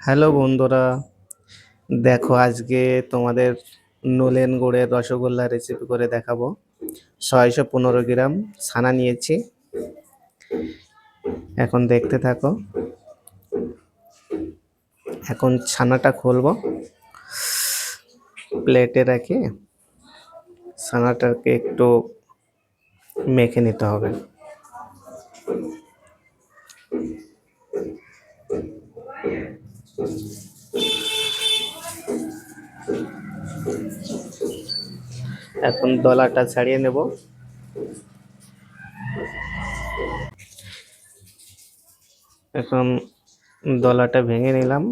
Hello বন্ধুরা, দেখো আজকে তোমাদের নলেন গুড়ের রসগোল্লা রেসিপি করে দেখাবো। 615 গ্রাম ছানা নিয়েছি। এখন দেখতে থাকো। এখন ছানাটা খুলবো, প্লেটে রেখে ছানাটাকে একটু মেখে নিতে হবে। এখন দলাটা ছাড়িয়ে নেব। এখন দলাটা ভেঙে নিলাম।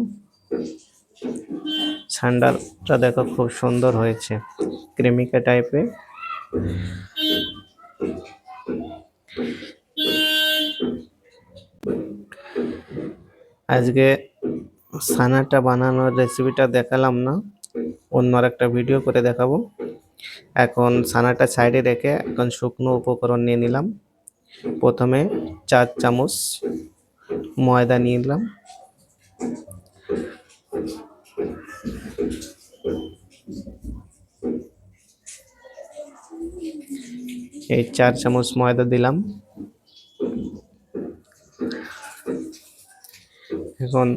ছানাটা দেখো খুব সুন্দর হয়েছে, ক্রিমিকা টাইপের। আজকে ছানাটা বানানোর রেসিপিটা দেখালাম না, অন্য একটা ভিডিও করে দেখাবো। এখন ছানাটা সাইডে রেখে এখন শুকনো উপকরণ নিয়ে নিলাম। প্রথমে 4 চামচ ময়দা নিয়ে নিলাম। এই 4 চামচ ময়দা দিলাম। এখন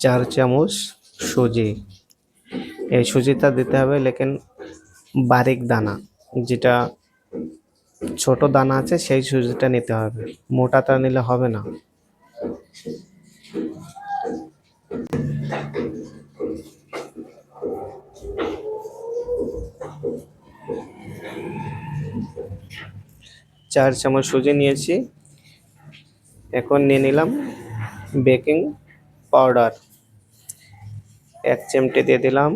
4 চামচ সুজি। এই সুজিটা দিতে হবে, লেকিন বারিক দানা, যেটা ছোট দানা আছে সেই সুজিটা নিতে হবে, মোটাটা নিলে হবে না। চার চামচ সুজি নিয়েছি। এখন নিয়ে নিলাম বেকিং পাউডার, 1 চিমটে দিয়ে দিলাম।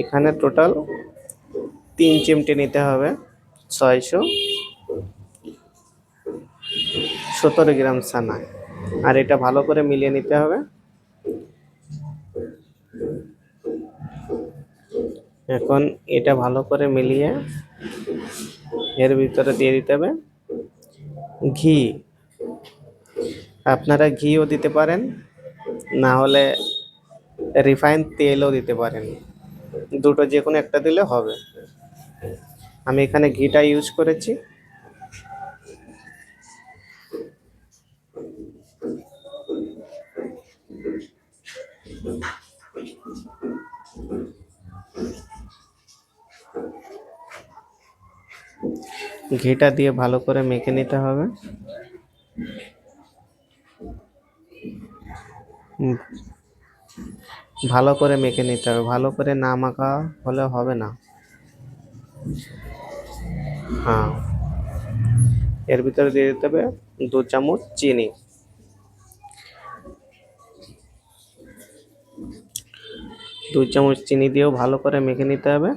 এখানে টোটাল 3 চিমটে নিতে হবে। 617 গ্রাম ছানা, আর এটা ভালো করে মিলিয়ে নিতে হবে। এখন এটা ভালো করে মিলিয়ে এর ভিতরে দিয়ে দিতে হবে ঘি। আপনারা ঘিও দিতে পারেন, না হলে রিফাইন তেলও দিতে পারেন, দুটো যে কোনো একটা দিলে হবে। আমি এখানে ঘিটা ইউজ করেছি। ঘিটা দিয়ে ভালো করে মেখে নিতে হবে। ভালো করে মেখে নিতে হবে, ভালো করে না মাখা হলে হবে না। হ্যাঁ, এর ভিতরে দিয়ে দিতে হবে 2 চামচ চিনি। 2 চামচ চিনি দিয়েও ভালো করে মেখে নিতে হবে।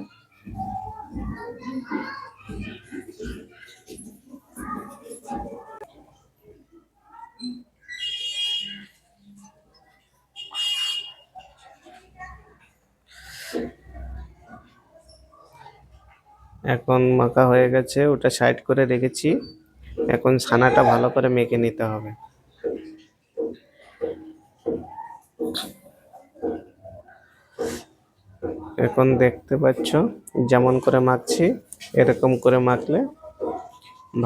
এখন মাখা হয়ে গেছে, ওটা সাইড করে রেখেছি। এখন ছানাটা ভালো করে মেখে নিতে হবে। এখন দেখতে পাচ্ছ যেমন করে মাখছি, এরকম করে মাখলে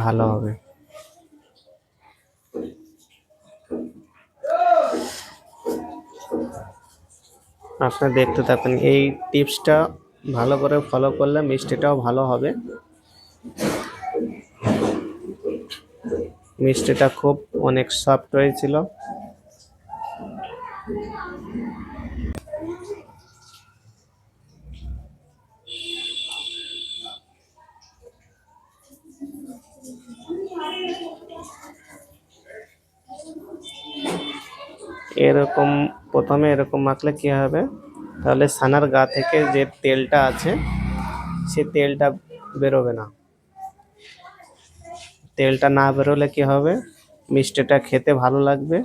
ভালো হবে। আপনারা দেখতে থাকুন, এই টিপসটা ভালো করে ফলো করলে মিষ্টিটাও ভালো হবে। মিষ্টিটা খুব অনেক সফট হয়েছিল। এরকম প্রথমে এরকম মাখলে কি হবে, তাহলে ছানার গা থেকে যে তেলটা আছে সে তেলটা বেরোবে না। তেলটা না বেরোলে কি হবে, মিষ্টিটা খেতে ভালো লাগবে,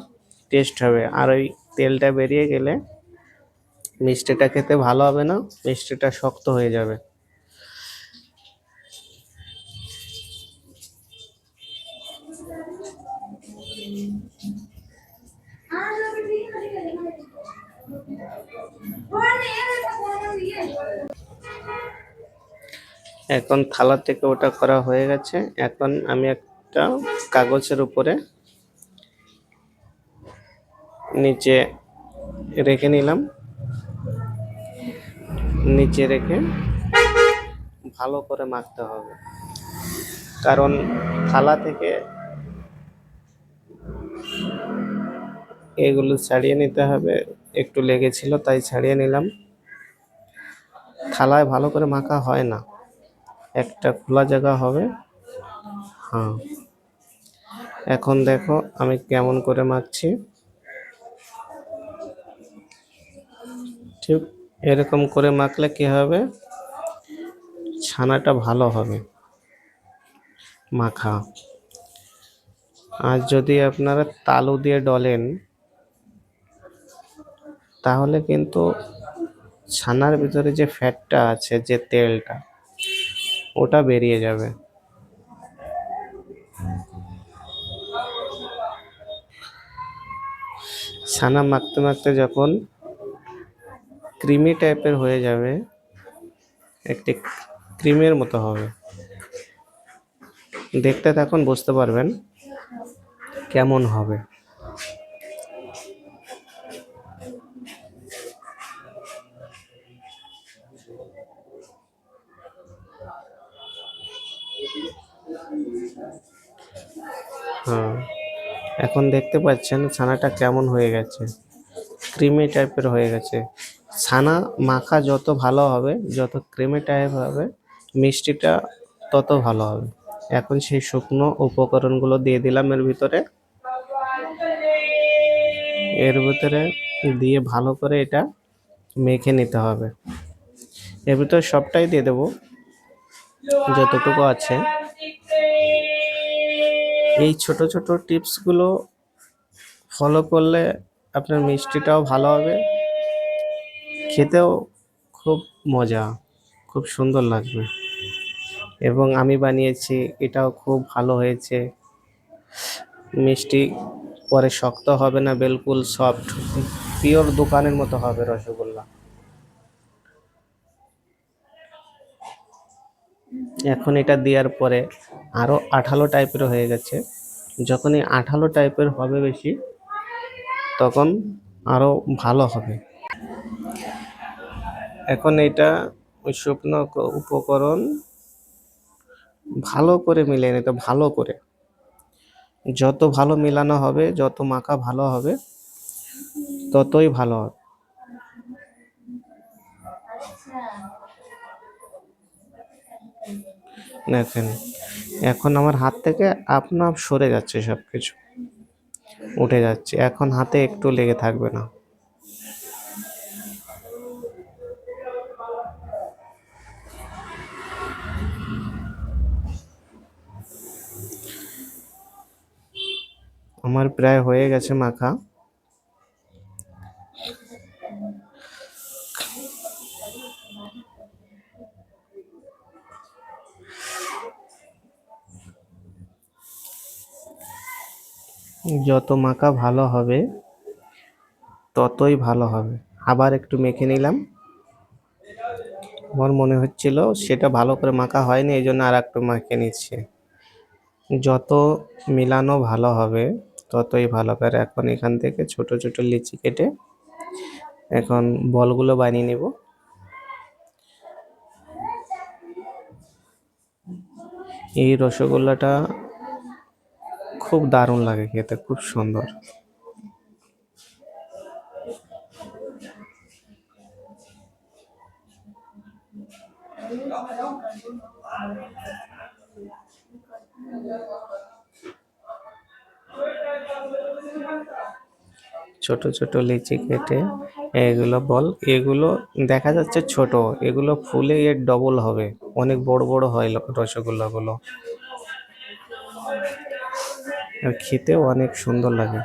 টেস্ট হবে। আর ওই তেলটা বেরিয়ে গেলে মিষ্টিটা খেতে ভালো হবে না, মিষ্টিটা শক্ত হয়ে যাবে। এখন থালা থেকে ওটা করা হয়ে গেছে। এখন আমি একটা কাগজের উপরে নিচে রেখে নিলাম। নিচে রেখে ভালো করে মাখতে হবে, কারণ থালা থেকে এগুলো ছাড়িয়ে নিতে হবে। একটু লেগেছিল তাই ছাড়িয়ে নিলাম। থালায় ভালো করে মাখা হয় না, একটা খোলা জায়গা হবে। হ্যাঁ, এখন দেখো আমি কেমন করে মাখছি। ঠিক এরকম করে মাখলে কি হবে, ছানাটা ভালো হবে মাখা। আর যদি আপনারা তালু দিয়ে ডলেন তাহলে কিন্তু ছানার ভিতরে যে ফ্যাটটা আছে, যে তেলটা, ওটা বেরিয়ে যাবে। ছানা মাখতে মাখতে যখন ক্রিমি টাইপের হয়ে যাবে, একটি ক্রিমের মতো হবে, দেখতে থাকুন বুঝতে পারবেন কেমন হবে। হ্যাঁ, এখন দেখতে পাচ্ছেন ছানাটা কেমন হয়ে গেছে, ক্রিমি টাইপের হয়ে গেছে। ছানা মাখা যত ভালো হবে, যত ক্রিমি টাইপ হবে, মিষ্টিটা তত ভালো হবে। এখন সেই শুকনো উপকরণগুলো দিয়ে দিলাম এর ভিতরে। এর ভিতরে দিয়ে ভালো করে এটা মেখে নিতে হবে। এর ভিতরে সবটাই দিয়ে দেবো যতটুকু আছে। এই ছোট ছোট টিপসগুলো ফলো করলে আপনার মিষ্টিটাও ভালো হবে, খেতেও খুব মজা, খুব সুন্দর লাগবে। এবং আমি বানিয়েছি, এটাও খুব ভালো হয়েছে। মিষ্টি পরে শক্ত হবে না, বিলকুল সফট, পিওর দোকানের মতো হবে রসগোল্লা। এখন এটা দেওয়ার পরে আরও আঠালো টাইপের হয়ে গেছে। যখনই আঠালো টাইপের হবে বেশি, তখন আরও ভালো হবে। এখন এটা ওই শুকনো উপকরণ ভালো করে মিলিয়ে নিতে, ভালো করে। যত ভালো মেলানো হবে, যত মাখা ভালো হবে, ততই ভালো হবে। দেখেন এখন আমার হাত থেকে আপনা আপ সরে যাচ্ছে, সব কিছু উঠে যাচ্ছে। এখন হাতে একটু লেগে থাকবে না। আমার প্রায় হয়ে গেছে মাখা। যত মাখা ভালো হবে, ততই ভালো হবে। আবার একটু মেখে নিলাম। আমার মনে হচ্ছিল সেটা ভালো করে মাখা হয়নি, এই জন্য আর একটু মাখিয়ে নিচ্ছি। যত মিলানো ভালো হবে, ততই ভালো হবে। আর এখন এখান থেকে ছোট ছোট লিচি কেটে এখন বলগুলো বানিয়ে নেব। এই রসগোল্লাটা খুব দারুণ লাগে খেতে, খুব সুন্দর। ছোট ছোট লিচি কেটে এগুলো বল, এগুলো দেখা যাচ্ছে ছোট, এগুলো ফুলে এর ডবল হবে, অনেক বড় বড় হয় রসগোল্লাগুলো, আর খেতেও অনেক সুন্দর লাগে।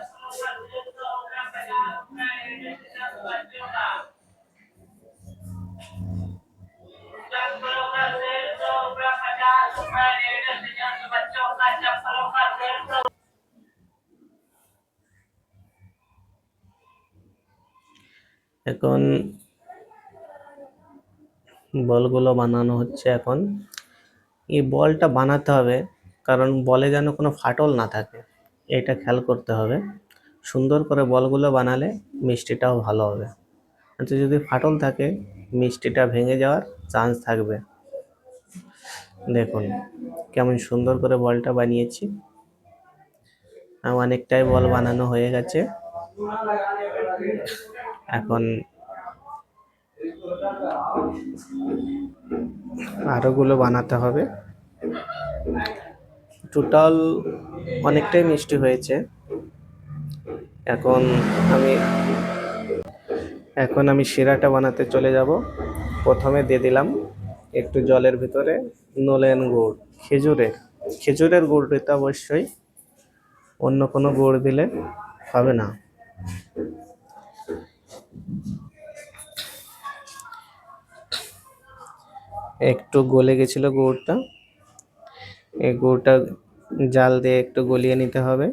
এখন বলগুলো বানানো হচ্ছে। এখন এই বলটা বানাতে হবে, কারণ বলে যেন কোনো ফাটল না থাকে, এটা খেয়াল করতে হবে। সুন্দর করে বলগুলো বানালে মিষ্টিটাও ভালো হবে। আচ্ছা, যদি ফাটল থাকে মিষ্টিটা ভেঙে যাওয়ার চান্স থাকবে। দেখুন কেমন সুন্দর করে বলটা বানিয়েছি। অনেকটাই বল বানানো হয়ে গেছে। এখন আরোগুলো বানাতে হবে। টোটাল অনেকটাই মিষ্টি হয়েছে। এখন আমি শিরাটা বানাতে চলে যাব। প্রথমে দিয়ে দিলাম একটু জলের ভিতরে নলেন গুড়, খেজুরের গুড় দিতে অবশ্যই, অন্য কোনো গুড় দিলে হবে না। একটু গলে গেছিল গুড়টা, এই গুড়টা জাল দিয়ে একটু গলিয়ে নিতে হবে।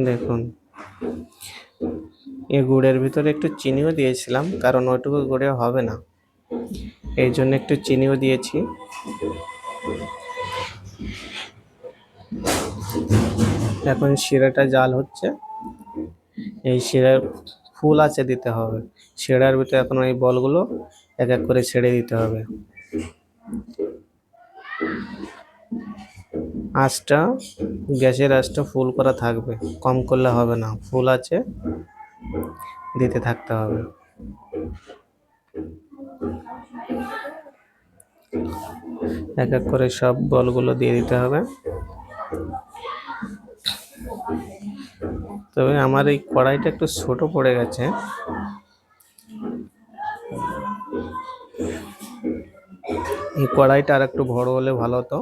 দেখুন এই গুড়ের ভিতরে একটু চিনিও দিয়েছিলাম, কারণ ওইটুকু গুড়ে হবে না, এই জন্য একটু চিনিও দিয়েছি। এখন শিরাটা জাল হচ্ছে, এই শিরার ফুল আছে দিতে হবে। শিরার ভিতরে এখন এই বলগুলো এক এক করে ছেড়ে দিতে হবে। আঁচটা, গ্যাসের আঁচটা ফুল করা থাকবে, কম করলে হবে না, ফুল আছে দিতে থাকতে হবে। এক এক করে সব বলগুলো দিয়ে দিতে হবে। তবে আমার এই কড়াইটা একটু ছোট পড়ে গেছে, এই কড়াইটা আর একটু বড় হলে ভালো হতো।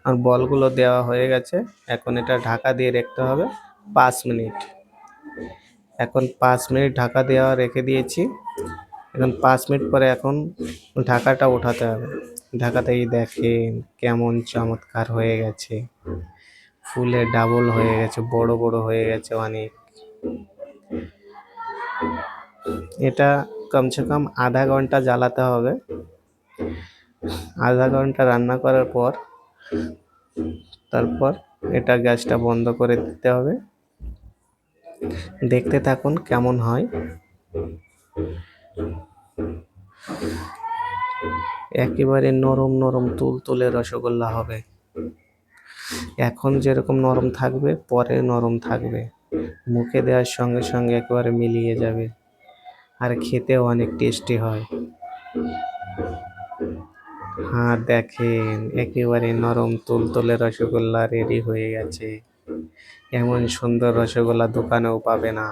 আর বলগুলো দেওয়া হয়ে গেছে, এখন এটা ঢাকা দিয়ে রাখতে হবে 5 মিনিট। এখন 5 মিনিট ঢাকা দেওয়া রেখে দিয়েছি। এখন 5 মিনিট পরে এখন ঢাকাটা উঠাতে হবে। ঢাকাতেই দেখেন কেমন চমৎকার হয়ে গেছে, ফুলে ডাবল হয়ে গেছে, বড় বড় হয়ে গেছে অনেক। এটা কমসে কম আধা ঘন্টা জ্বালাতে হবে। আধা ঘন্টা রান্না করার পর তারপর এটা গ্যাসটা বন্ধ করে দিতে হবে। দেখতে থাকুন কেমন হয়। একেবারে নরম নরম তুলতুলে রসগোল্লা হবে। এখন যেরকম নরম থাকবে পরে নরম থাকবে, মুখে দেওয়ার সঙ্গে সঙ্গে একেবারে মিলিয়ে যাবে, আর খেতেও অনেক টেস্টি হয়। হ্যাঁ দেখেন একেবারে নরম তুলতুলে রসগোল্লা রেডি হয়ে গেছে। এমন সুন্দর রসগোল্লা দোকানেও পাবে না।